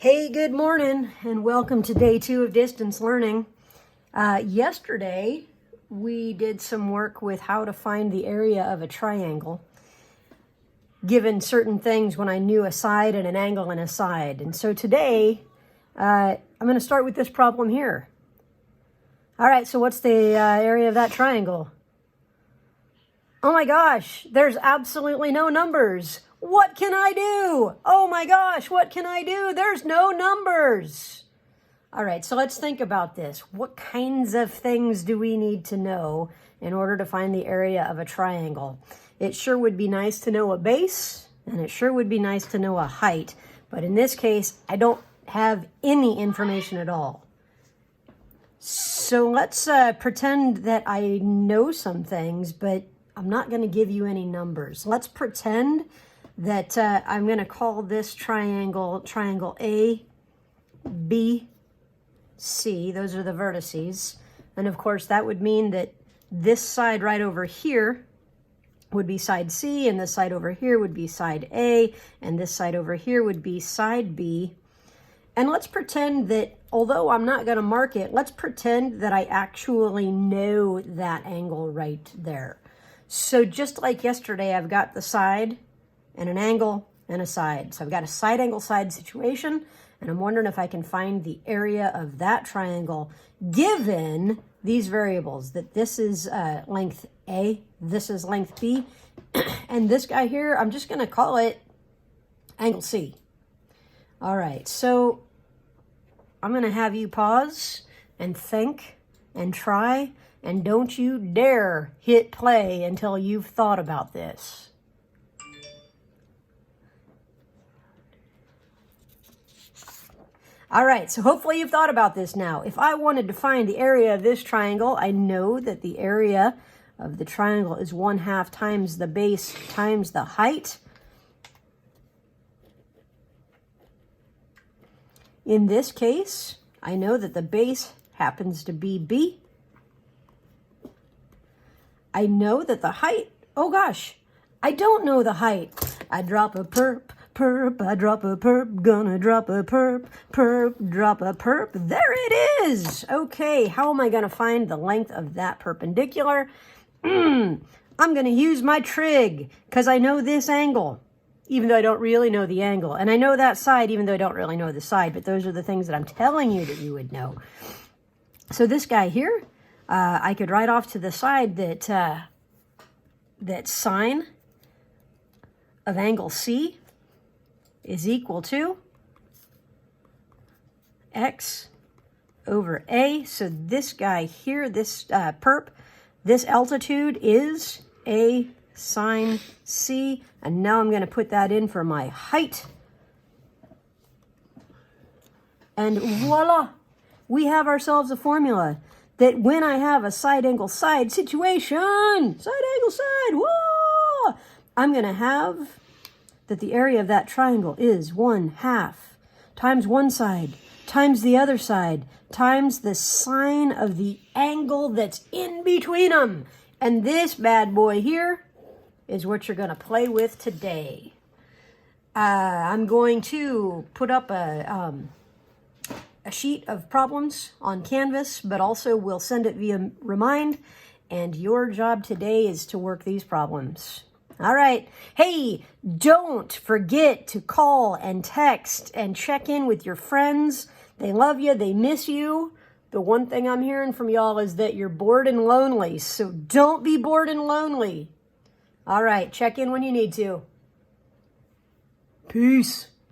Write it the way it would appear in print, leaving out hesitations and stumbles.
Hey, good morning, and welcome to day 2 of distance learning. Yesterday, we did some work with how to find the area of a triangle, given certain things when I knew a side and an angle and a side. And so today, I'm going to start with this problem here. All right, so what's the area of that triangle? Oh my gosh, there's absolutely no numbers. What can I do? Oh my gosh, what can I do? There's no numbers. All right, so let's think about this. What kinds of things do we need to know in order to find the area of a triangle? It sure would be nice to know a base, and it sure would be nice to know a height. But in this case, I don't have any information at all. So let's pretend that I know some things, but I'm not going to give you any numbers. Let's pretend that I'm going to call this triangle A, B, C. Those are the vertices. And of course, that would mean that this side right over here would be side C, and this side over here would be side A, and this side over here would be side B. And let's pretend that, although I'm not going to mark it, let's pretend that I actually know that angle right there. So just like yesterday, I've got the side and an angle and a side. So I've got a side angle side situation, and I'm wondering if I can find the area of that triangle given these variables, that this is length A, this is length B, and this guy here, I'm just going to call it angle C. All right, so I'm going to have you pause and think and try, and don't you dare hit play until you've thought about this. All right, so hopefully you've thought about this now. If I wanted to find the area of this triangle, I know that the area of the triangle is 1/2 times the base times the height. In this case, I know that the base happens to be B. I know that the height, oh gosh, I don't know the height. I drop a perp, I drop a perp, gonna drop a perp, drop a perp. There it is. Okay, how am I gonna find the length of that perpendicular? I'm gonna use my trig, because I know this angle, even though I don't really know the angle. And I know that side, even though I don't really know the side, but those are the things that I'm telling you that you would know. So this guy here, I could write off to the side that that sine of angle C is equal to x over a. So this guy here, this perp, this altitude is a sine C. And now I'm going to put that in for my height. And voila, we have ourselves a formula that when I have a side angle side situation, side angle side, whoa, I'm going to have that the area of that triangle is 1/2 times one side times the other side times the sine of the angle that's in between them. And this bad boy here is what you're going to play with today. I'm going to put up a sheet of problems on Canvas, but also we'll send it via Remind, and your job today is to work these problems. All right. Hey, don't forget to call and text and check in with your friends. They love you. They miss you. The one thing I'm hearing from y'all is that you're bored and lonely. So don't be bored and lonely. All right. Check in when you need to. Peace.